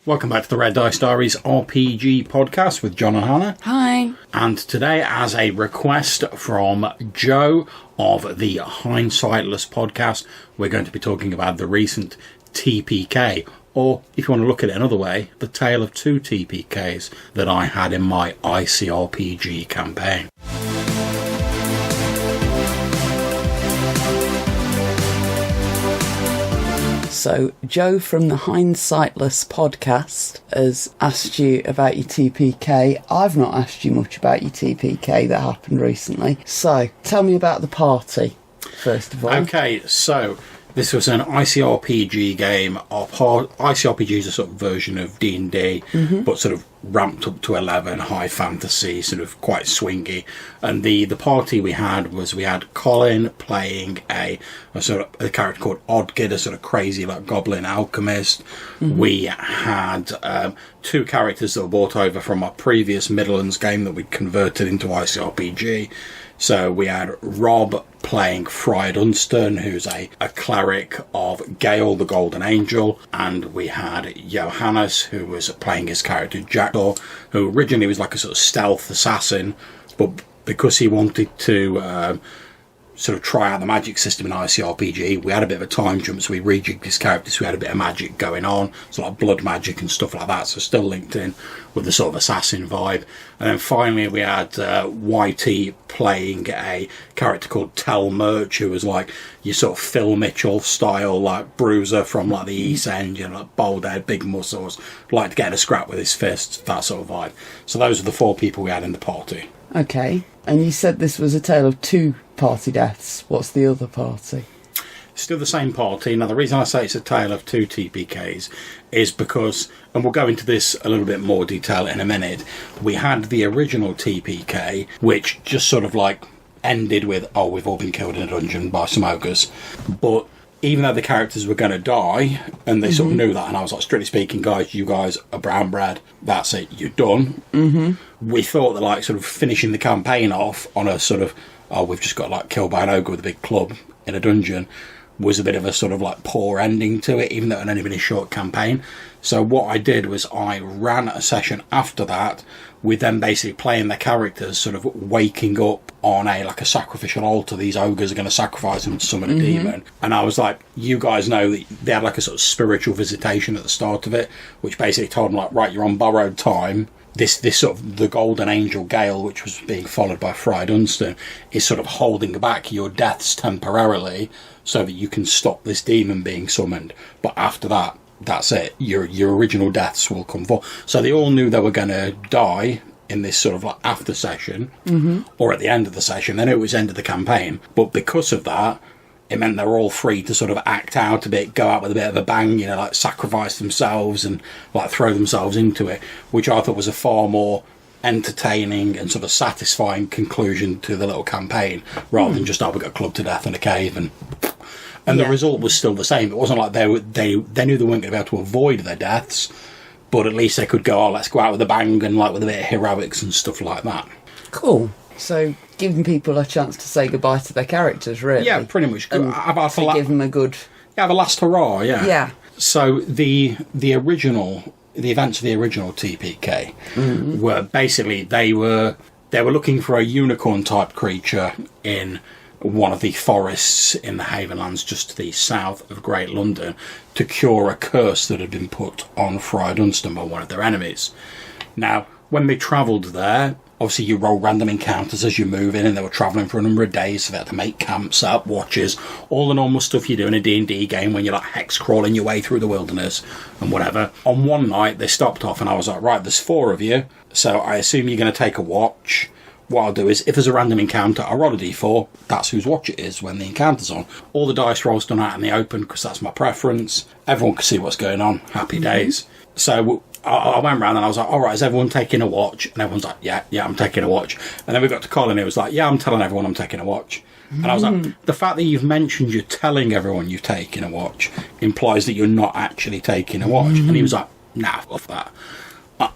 Welcome back to the Red Dice Diaries RPG podcast with John and Hannah. Hi. And today, as a request from Joe of the Hindsightless podcast, we're going to be talking about the recent TPK, or if you want to look at it another way, the tale of two TPKs that I had in my ICRPG campaign. So, Joe from the Hindsightless podcast has asked you about your TPK. I've not asked you much about your TPK that happened recently. So, tell me about the party, first of all. Okay, so this was an ICRPG game. ICRPG is a sort of version of D&D, but sort of ramped up to 11, high fantasy, sort of quite swingy. And the party we had Colin playing a character called Odgid, a sort of crazy like goblin alchemist. We had two characters that were brought over from our previous Midlands game that we converted into ICRPG. So we had Rob playing Friar Dunstan, who's a cleric of Gale, the Golden Angel, and we had Johannes, who was playing his character Jackdaw, who originally was like a sort of stealth assassin, but because he wanted to sort of try out the magic system in ICRPG, we had a bit of a time jump, so we rejigged his character, so we had a bit of magic going on, so like blood magic and stuff like that, so still linked in with the sort of assassin vibe. And then finally we had YT playing a character called Tel Murch, who was like your sort of Phil Mitchell style, like bruiser from like the East End, you know, like bold head, big muscles, like to get a scrap with his fists, that sort of vibe. So those are the four people we had in the party. Okay. And you said this was a tale of two party deaths. What's the other party? Still the same party. Now, the reason I say it's a tale of two TPKs is because, and we'll go into this a little bit more detail in a minute, we had the original TPK, which just sort of like ended with, oh, we've all been killed in a dungeon by some ogres. But even though the characters were going to die, and they sort of knew that, and I was like, strictly speaking, guys, you guys are brown bread, that's it, you're done. We thought that like sort of finishing the campaign off on a sort of, oh, we've just got like killed by an ogre with a big club in a dungeon, was a bit of a sort of like poor ending to it, even though it had only been a short campaign. So what I did was I ran a session after that with them basically playing their characters sort of waking up on a sacrificial altar. These ogres are going to sacrifice them to summon a demon. And I was like, you guys know that they had like a sort of spiritual visitation at the start of it, which basically told them like, right, you're on borrowed time. This sort of the Golden Angel Gale, which was being followed by Friar Dunstan, is sort of holding back your deaths temporarily so that you can stop this demon being summoned. But after that, that's it. Your original deaths will come forth. So they all knew they were going to die in this sort of like after session or at the end of the session. They knew it was the end of the campaign. But because of that, it meant they were all free to sort of act out a bit, go out with a bit of a bang, you know, like sacrifice themselves and like throw themselves into it, which I thought was a far more entertaining and sort of satisfying conclusion to the little campaign, rather than just, oh, we got clubbed to death in a cave and the result was still the same. It wasn't like they knew they weren't going to be able to avoid their deaths, but at least they could go, oh, let's go out with a bang and like with a bit of heroics and stuff like that. Cool. So giving people a chance to say goodbye to their characters, really. Yeah, pretty much. And to give them a good... Yeah, the last hurrah, yeah. Yeah. So the events of the original TPK were basically, they were looking for a unicorn-type creature in one of the forests in the Havenlands just to the south of Great London to cure a curse that had been put on Friar Dunstan by one of their enemies. Now, when they travelled there, obviously you roll random encounters as you move in, and they were travelling for a number of days, so they had to make camps, set up watches, all the normal stuff you do in a D&D game when you're like hex crawling your way through the wilderness and whatever. On one night they stopped off and I was like, right, there's 4 of you, so I assume you're going to take a watch. What I'll do is, if there's a random encounter, I'll roll a d4, that's whose watch it is when the encounter's on. All the dice rolls done out in the open because that's my preference. Everyone can see what's going on. Happy days. So I went round and I was like, all right, is everyone taking a watch? And everyone's like, yeah, I'm taking a watch. And then we got to Colin, he was like, yeah, I'm telling everyone I'm taking a watch. And I was like, the fact that you've mentioned you're telling everyone you've taken a watch implies that you're not actually taking a watch. And he was like, nah, fuck that.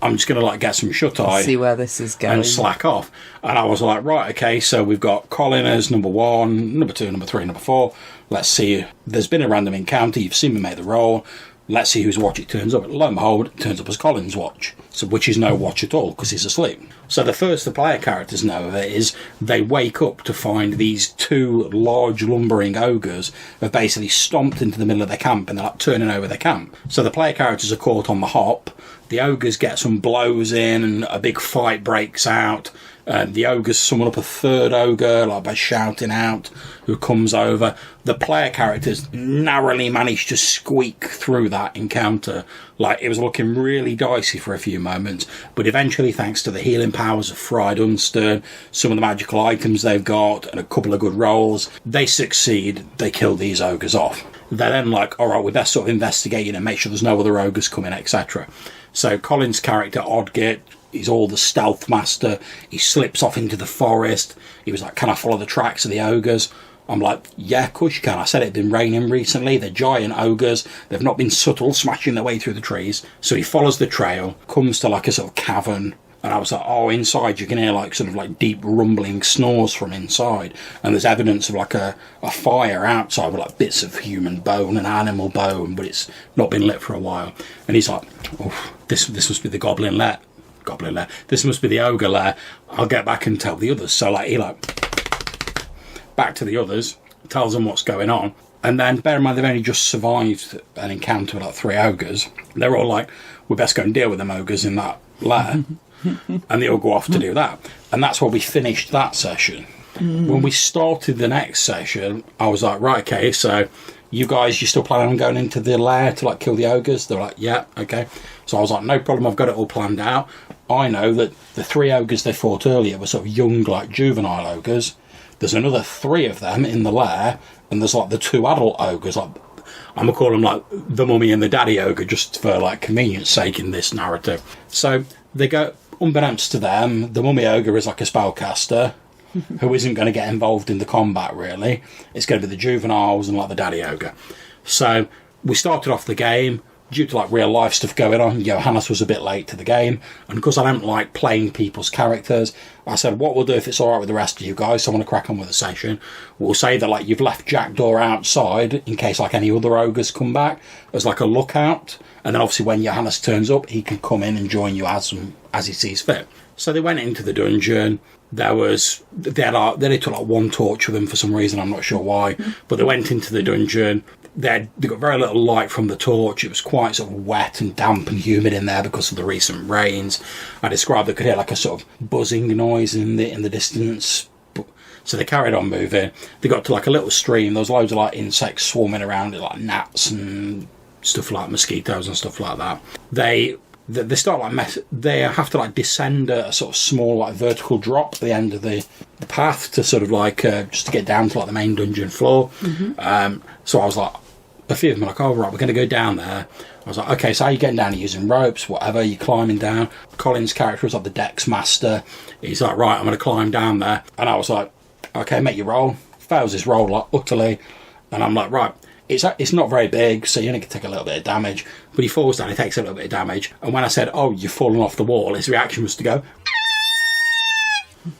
I'm just going to like get some shut-eye. See where this is going. And slack off. And I was like, right, okay, so we've got Colin as number 1, number 2, number 3, number 4. Let's see. There's been a random encounter. You've seen me make the roll. let's see whose watch it turns up. Lo and behold, it turns up as Colin's watch, so which is no watch at all because he's asleep. So the first the player characters know of it is they wake up to find these two large lumbering ogres have basically stomped into the middle of their camp and they're like turning over their camp. So the player characters are caught on the hop. The ogres get some blows in and a big fight breaks out. The ogres summon up a third ogre like by shouting out, who comes over. The player characters narrowly managed to squeak through that encounter. Like, it was looking really dicey for a few moments, but eventually, thanks to the healing powers of Fried Unstern, some of the magical items they've got, and a couple of good rolls, they succeed. They kill these ogres off. They're then like, all right, we best sort of investigate and make sure there's no other ogres coming, etc. So Colin's character, Odgit, he's all the stealth master. He slips off into the forest. He was like, can I follow the tracks of the ogres? I'm like, yeah, of course you can. I said it'd been raining recently. They're giant ogres. They've not been subtle, smashing their way through the trees. So he follows the trail, comes to like a sort of cavern. And I was like, oh, inside you can hear like sort of like deep rumbling snores from inside. And there's evidence of like a fire outside with like bits of human bone and animal bone, but it's not been lit for a while. And he's like, oh, this must be the goblin lair. This must be the ogre lair. I'll get back and tell the others. So like he back to the others, tells them what's going on, and then bear in mind they've only just survived an encounter with like 3 ogres. They're all like, we best go and deal with them ogres in that lair. And they all go off to do that. And that's where we finished that session. When we started the next session, I was like, right, okay, so you guys, you still planning on going into the lair to like kill the ogres? They're like, yeah, okay. So I was like, no problem, I've got it all planned out. I know that the 3 ogres they fought earlier were sort of young, like juvenile ogres. There's another 3 of them in the lair, and there's like the 2 adult ogres. Like, I'm gonna call them like the mummy and the daddy ogre, just for like convenience sake in this narrative. So they go, unbeknownst to them, the mummy ogre is like a spellcaster who isn't going to get involved in the combat really. It's going to be the juveniles and like the daddy ogre. So we started off the game. Due to like real life stuff going on, Johannes was a bit late to the game, and because I don't like playing people's characters, I said what we'll do if it's alright with the rest of you guys, so I want to crack on with the session, we'll say that like you've left Jackdaw outside in case like any other ogres come back as like a lookout, and then obviously when Johannes turns up he can come in and join you as he sees fit. So they went into the dungeon. They took like 1 torch with them for some reason, I'm not sure why, but they went into the dungeon. They got very little light from the torch. It was quite sort of wet and damp and humid in there because of the recent rains. I described they could hear like a sort of buzzing noise in the distance. So they carried on moving. They got to like a little stream. There was loads of like insects swarming around it, like gnats and stuff like mosquitoes and stuff like that. They start like they have to like descend a sort of small like vertical drop at the end of the path to sort of like just to get down to like the main dungeon floor. So I was like, a few of them were like, oh right, we're going to go down there. I was like, okay, so how are you getting down? Are you using ropes, whatever? You're climbing down. Colin's character was like the Dex master. He's like, right, I'm going to climb down there. And I was like, okay, make your roll. Fails his roll like utterly. And I'm like, right, it's not very big, so you only can take a little bit of damage. But he falls down, he takes a little bit of damage. And when I said, oh, you've fallen off the wall, his reaction was to go,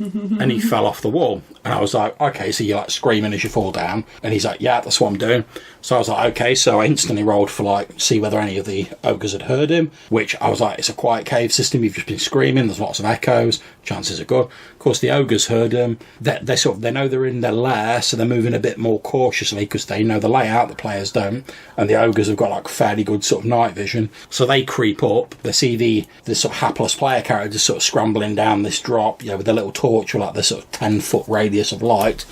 and he fell off the wall. And I was like, okay, so you're like screaming as you fall down. And he's like, yeah, that's what I'm doing. So I was like, okay, so I instantly rolled for like see whether any of the ogres had heard him, which I was like, it's a quiet cave system, you've just been screaming, there's lots of echoes, chances are good. Of course the ogres heard him. They know they're in their lair, so they're moving a bit more cautiously because they know the layout, the players don't, and the ogres have got like fairly good sort of night vision. So they creep up, they see the sort of hapless player characters sort of scrambling down this drop, with their little torch with like this sort of 10-foot radius of light.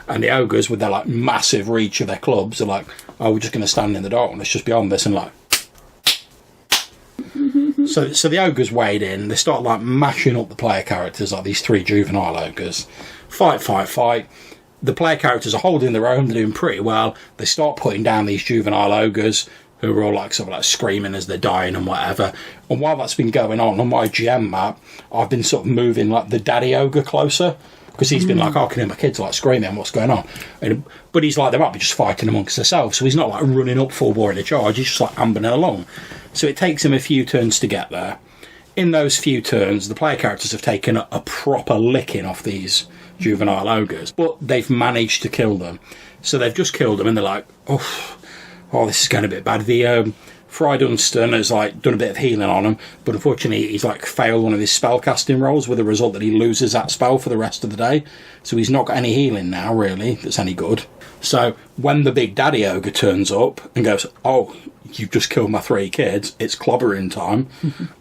And the ogres, with their like massive reach of their clubs, are like, oh, we're just going to stand in the dark and let's just be on this, and like. So the ogres wade in. They start like mashing up the player characters, like these 3 juvenile ogres. Fight. The player characters are holding their own. They're doing pretty well. They start putting down these juvenile ogres who are all like sort of like screaming as they're dying and whatever. And while that's been going on my GM map, I've been sort of moving like the daddy ogre closer. Because he's been like, oh, I can hear my kids like screaming, what's going on? But he's like, they might be just fighting amongst themselves. So he's not like running up full bore in a charge, he's just like ambling along. So it takes him a few turns to get there. In those few turns, the player characters have taken a proper licking off these juvenile ogres. But they've managed to kill them. So they've just killed them and they're like, oh, this is going a bit bad. Fry Dunstan has like done a bit of healing on him, but unfortunately he's like failed one of his spell casting rolls, with the result that he loses that spell for the rest of the day. So he's not got any healing now, really, that's any good. So when the big daddy ogre turns up and goes, "Oh, you've just killed my 3 kids, it's clobbering time,"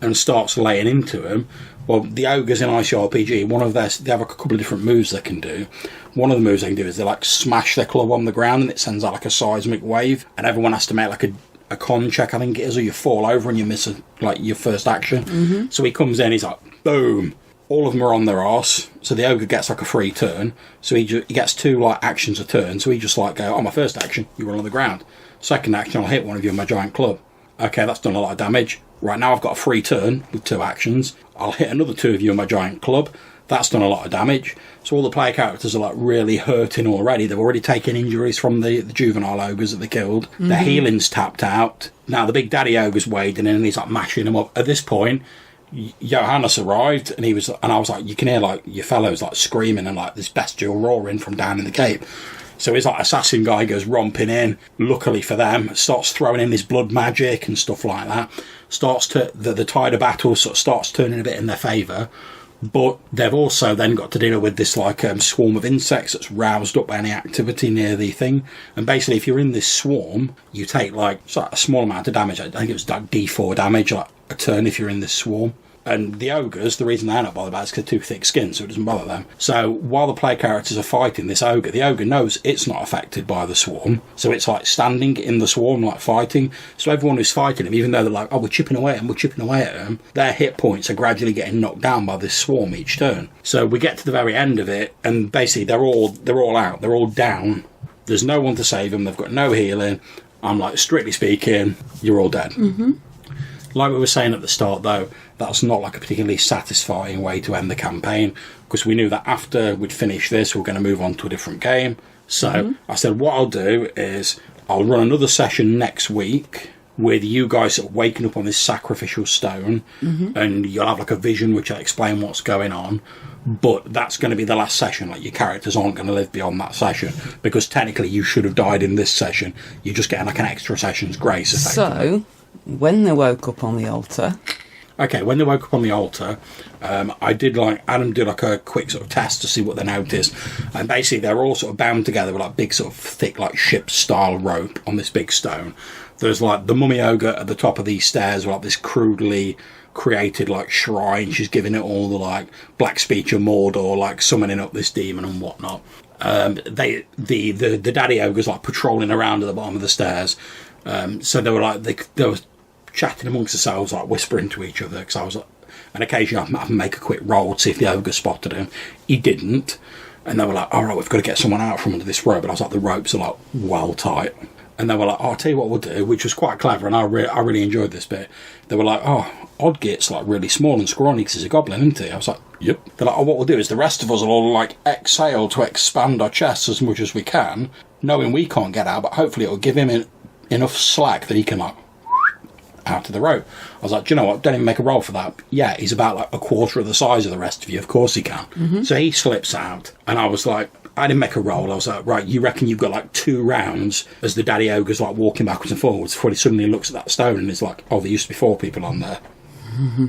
and starts laying into him. Well, the ogres in ICRPG, they have a couple of different moves they can do. One of the moves they can do is they like smash their club on the ground and it sends out like a seismic wave, and everyone has to make like a con check, I think it is, or you fall over and you miss like your first action. So he comes in, he's like, boom. All of them are on their arse, so the ogre gets like a free turn. So he gets 2 like actions a turn. So he just like go, "Oh, my first action, you roll on the ground. Second action, I'll hit one of you with my giant club. Okay, that's done a lot of damage. Right, now I've got a free turn with 2 actions. I'll hit another 2 of you with my giant club. That's done a lot of damage." So all the player characters are like really hurting already. They've already taken injuries from the juvenile ogres that they killed. Their healing's tapped out. Now the big daddy ogre's wading in and he's like mashing them up. At this point, Johannes arrived and I was like, you can hear like your fellows like screaming and like this bestial roaring from down in the cave. So his like assassin guy goes romping in, luckily for them, starts throwing in this blood magic and stuff like that. The tide of battle sort of starts turning a bit in their favour. But they've also then got to deal with this like swarm of insects that's roused up by any activity near the thing. And basically, if you're in this swarm, you take like a small amount of damage. I think it was like D4 damage, like a turn if you're in this swarm. And the ogres, the reason they're not bothered about it is because they're too thick skinned, so it doesn't bother them. So while the player characters are fighting this ogre, the ogre knows it's not affected by the swarm. So it's like standing in the swarm, like fighting. So everyone who's fighting him, even though they're like, "Oh, we're chipping away at him," their hit points are gradually getting knocked down by this swarm each turn. So we get to the very end of it, and basically they're all out. They're all down. There's no one to save them. They've got no healing. I'm like, strictly speaking, you're all dead. Like we were saying at the start, though, that's not like a particularly satisfying way to end the campaign, because we knew that after we'd finish this, we're going to move on to a different game. So I said, what I'll do is I'll run another session next week with you guys sort of waking up on this sacrificial stone, and you'll have like a vision which will explain what's going on. But that's going to be the last session. Like, your characters aren't going to live beyond that session, because technically you should have died in this session. You're just getting like an extra session's grace, effectively. So, when they woke up on the altar... Okay, when they woke up on the altar, Adam did like a quick sort of test to see what they noticed. And basically they're all sort of bound together with like big sort of thick like ship-style rope on this big stone. There's like the mummy ogre at the top of these stairs with like this crudely created like shrine. She's giving it all the like black speech of Mordor, like summoning up this demon and whatnot. The daddy ogre's like patrolling around at the bottom of the stairs. So they were like they were chatting amongst themselves, like whispering to each other, because I was like, and occasionally I'd make a quick roll to see if the ogre spotted him. He didn't, and they were like, "All right, we've got to get someone out from under this rope." And I was like, "The ropes are like well tight." And they were like, "Oh, I'll tell you what we'll do," which was quite clever, and I really enjoyed this bit. They were like, "Oh, Oddgit's like really small and scrawny because he's a goblin, isn't he?" I was like, "Yep." They're like, "Oh, what we'll do is the rest of us will all like exhale to expand our chests as much as we can, knowing we can't get out, but hopefully it'll give him enough slack that he can like out of the rope." I was like, "Do you know what? Don't even make a roll for that." Yeah, he's about like a quarter of the size of the rest of you. Of course he can. So he slips out, and I was like, I didn't make a roll. I was like, "Right, you reckon you've got like 2 rounds?" As the daddy ogre's like walking backwards and forwards before he suddenly looks at that stone and is like, "Oh, there used to be 4 people on there.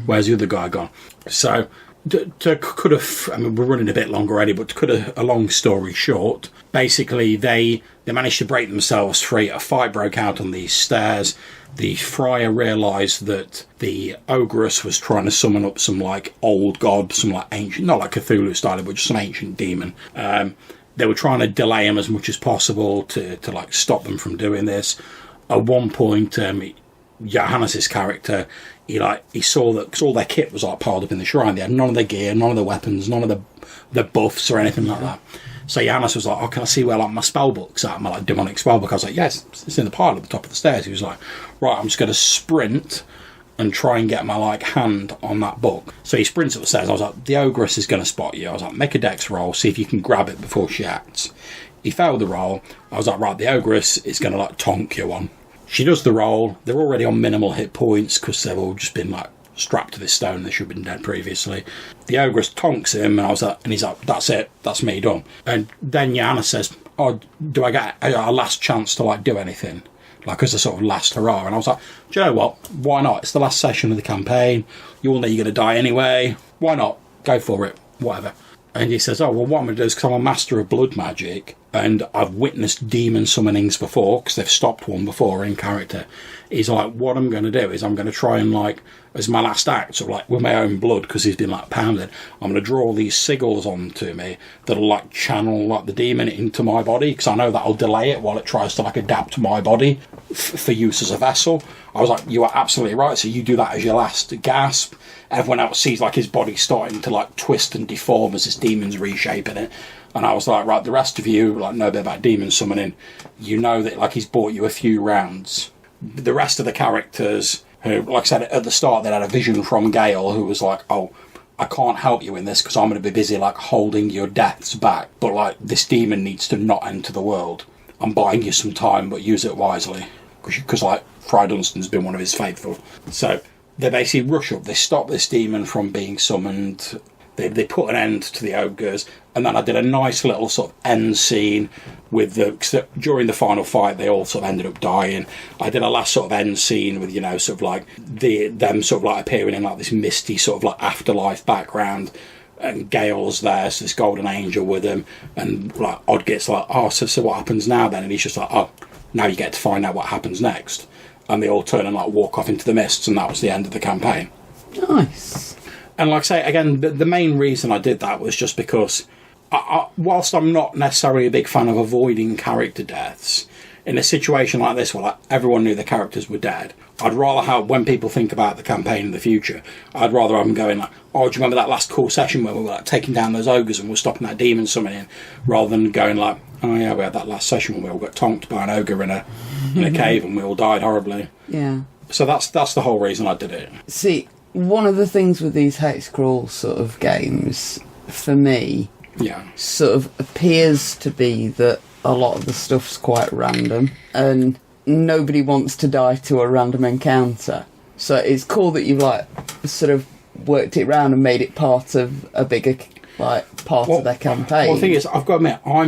Where's the other guy gone?" So we're running a bit long already, but to cut a long story short, basically they managed to break themselves free. A fight broke out on these stairs. The friar realised that the ogress was trying to summon up some like old god, some like ancient, not like Cthulhu style, but just some ancient demon. They were trying to delay him as much as possible to like stop them from doing this. At one point, Johannes' character, he saw that, because all their kit was like piled up in the shrine. They had none of their gear, none of the weapons, none of the buffs or anything like that. So Johannes was like, "Oh, can I see where like my spell book's at, my like demonic spell book?" I was like, "Yes, it's in the pile at the top of the stairs." He was like, "Right, I'm just going to sprint and try and get my like hand on that book." So he sprints up the stairs. I was like, "The ogress is going to spot you." I was like, "Make a dex roll, see if you can grab it before she acts." He failed the roll. I was like, "Right, the ogress is going to like tonk you on." She does the roll. They're already on minimal hit points because they've all just been like strapped to this stone. They should have been dead previously. The ogress tonks him, and he's like, "That's it. That's me done." And then Johannes says, "Oh, do I get a last chance to like do anything? like as a sort of last hurrah. And I was like, do you know what? Why not? It's the last session of the campaign. You all know you're going to die anyway. Why not? Go for it. Whatever. And he says, oh, well, what I'm going to do is, because I'm a master of blood magic, and I've witnessed demon summonings before, because they've stopped one before in character. He's like, what I'm going to do is I'm going to try and, like, as my last act, sort of like with my own blood, because he's been, like, pounded, I'm going to draw these sigils onto me that'll, like, channel, like, the demon into my body, because I know that'll delay it while it tries to, like, adapt to my body for use as a vessel. I was like, you are absolutely right. So you do that as your last gasp. Everyone else sees, like, his body starting to, like, twist and deform as this demon's reshaping it. And I was like, right, the rest of you, like, know a bit about demon summoning. You know that, like, he's bought you a few rounds. The rest of the characters who, like I said, at the start, they had a vision from Gale, who was like, oh, I can't help you in this because I'm going to be busy, like, holding your deaths back. But, like, this demon needs to not enter the world. I'm buying you some time, but use it wisely. Because like, Fry Dunstan's been one of his faithful. So they basically rush up. They stop this demon from being summoned. They put an end to the ogres. And then I did a nice little sort of end scene with during the final fight, they all sort of ended up dying. I did a last sort of end scene with, you know, sort of like them sort of like appearing in like this misty sort of like afterlife background. And Gale's there, so this golden angel with him. And like Odget's like, oh, so what happens now then? And he's just like, oh, now you get to find out what happens next. And they all turn and like walk off into the mists, and that was the end of the campaign. Nice. And like I say, again, the main reason I did that was just because, whilst I'm not necessarily a big fan of avoiding character deaths, in a situation like this where like, everyone knew the characters were dead, I'd rather have, when people think about the campaign in the future, I'd rather have them going like, oh, do you remember that last cool session where we were like taking down those ogres and we're stopping that demon summoning, rather than going like, oh yeah, we had that last session when we all got tonked by an ogre in a cave and we all died horribly. Yeah. So that's the whole reason I did it. See, one of the things with these hexcrawl sort of games, for me, sort of appears to be that a lot of the stuff's quite random, and nobody wants to die to a random encounter. So it's cool that you've like sort of worked it round and made it part of a bigger part of their campaign. Well, the thing is, I've got to admit, I'm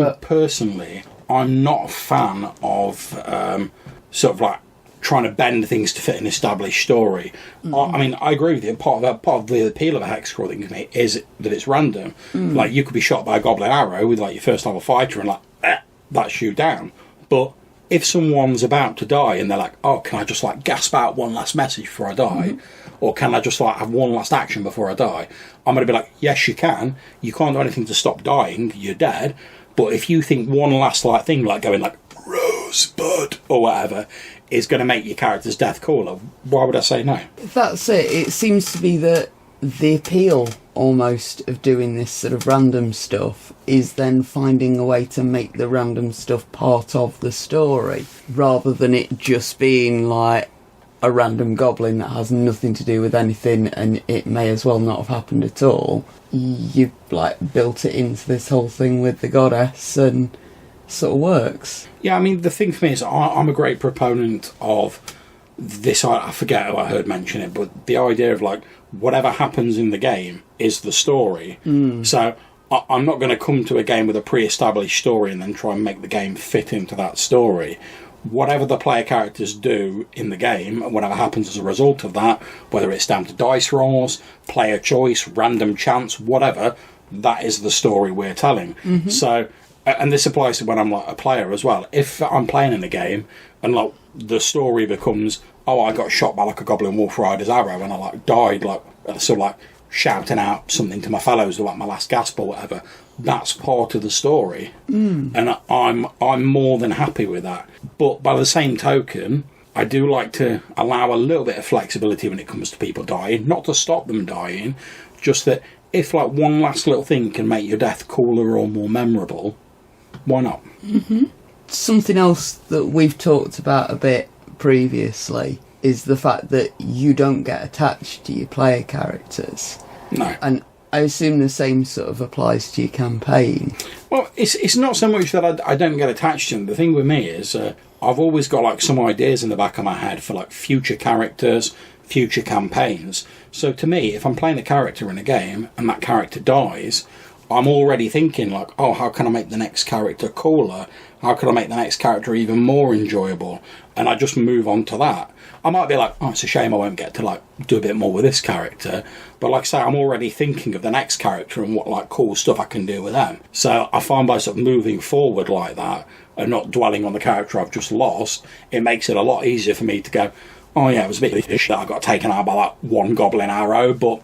not a fan of sort of like trying to bend things to fit an established story. I mean, I agree with you. Part of the appeal of a hex crawling to me is that it's random. Like, you could be shot by a goblin arrow with like your first level fighter and like, that's you down. But if someone's about to die and they're like, oh, can I just like gasp out one last message before I die? Or can I just like have one last action before I die? I'm going to be like, yes, you can. You can't do anything to stop dying. You're dead. But if you think one last like thing, like going like Rosebud or whatever, is going to make your character's death cooler, why would I say no? That's it. It seems to be that the appeal almost of doing this sort of random stuff is then finding a way to make the random stuff part of the story, rather than it just being like a random goblin that has nothing to do with anything and it may as well not have happened at all. You've like built it into this whole thing with the goddess and sort of works. Yeah, I mean, the thing for me is I'm a great proponent of this. I forget who I heard mention it, but the idea of like whatever happens in the game is the story. So I'm not going to come to a game with a pre-established story and then try and make the game fit into that story. Whatever the player characters do in the game, and whatever happens as a result of that, whether it's down to dice rolls, player choice, random chance, whatever, that is the story we're telling. So, and this applies to when I'm like a player as well. If I'm playing in a game and like the story becomes, oh, I got shot by like a goblin wolf rider's arrow and I like died, like sort of like shouting out something to my fellows or like my last gasp or whatever, that's part of the story. And I'm more than happy with that. But by the same token, I do like to allow a little bit of flexibility when it comes to people dying, not to stop them dying, just that if like one last little thing can make your death cooler or more memorable, why not? Something else that we've talked about a bit previously is the fact that you don't get attached to your player characters. No. And I assume the same sort of applies to your campaign. Well, it's not so much that I don't get attached to them. The thing with me is I've always got like some ideas in the back of my head for like future characters, future campaigns. So to me, if I'm playing a character in a game and that character dies, I'm already thinking like, oh, how can I make the next character cooler? How can I make the next character even more enjoyable? And I just move on to that. I might be like, oh, it's a shame I won't get to like do a bit more with this character. But like I say, I'm already thinking of the next character and what like cool stuff I can do with them. So I find by sort of moving forward like that and not dwelling on the character I've just lost, it makes it a lot easier for me to go, oh yeah, it was a bit of a that I got taken out by that one goblin arrow, but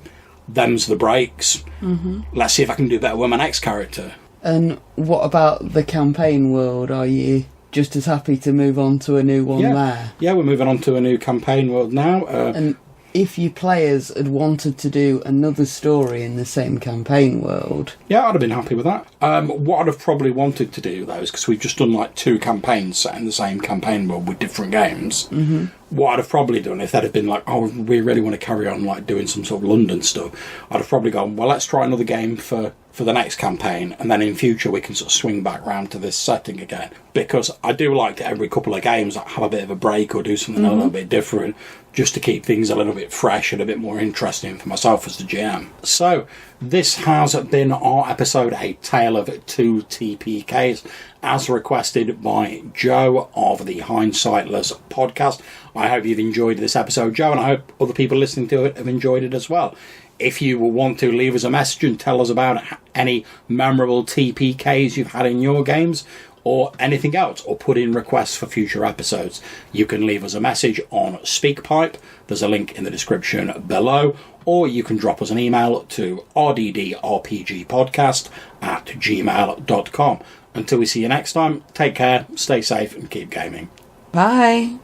them's the breaks. Mm-hmm. Let's see if I can do better with my next character. And what about the campaign world? Are you just as happy to move on to a new one there? Yeah, we're moving on to a new campaign world now. And if your players had wanted to do another story in the same campaign world... Yeah, I'd have been happy with that. What I'd have probably wanted to do, though, is because we've just done like 2 campaigns set in the same campaign world with different games. Mm-hmm. What I'd have probably done, if they'd have been like, oh, we really want to carry on like doing some sort of London stuff, I'd have probably gone, well, let's try another game for the next campaign, and then in future we can sort of swing back round to this setting again. Because I do like to every couple of games have a bit of a break or do something a little bit different, just to keep things a little bit fresh and a bit more interesting for myself as the GM. So, this has been our episode, A Tale of 2 TPKs, as requested by Joe of the Hindsightless podcast. I hope you've enjoyed this episode, Joe, and I hope other people listening to it have enjoyed it as well. If you will want to leave us a message and tell us about any memorable TPKs you've had in your games, or anything else, or put in requests for future episodes, you can leave us a message on SpeakPipe. There's a link in the description below, or you can drop us an email to rddrpgpodcast@gmail.com. Until we see you next time, take care, stay safe, and keep gaming. Bye.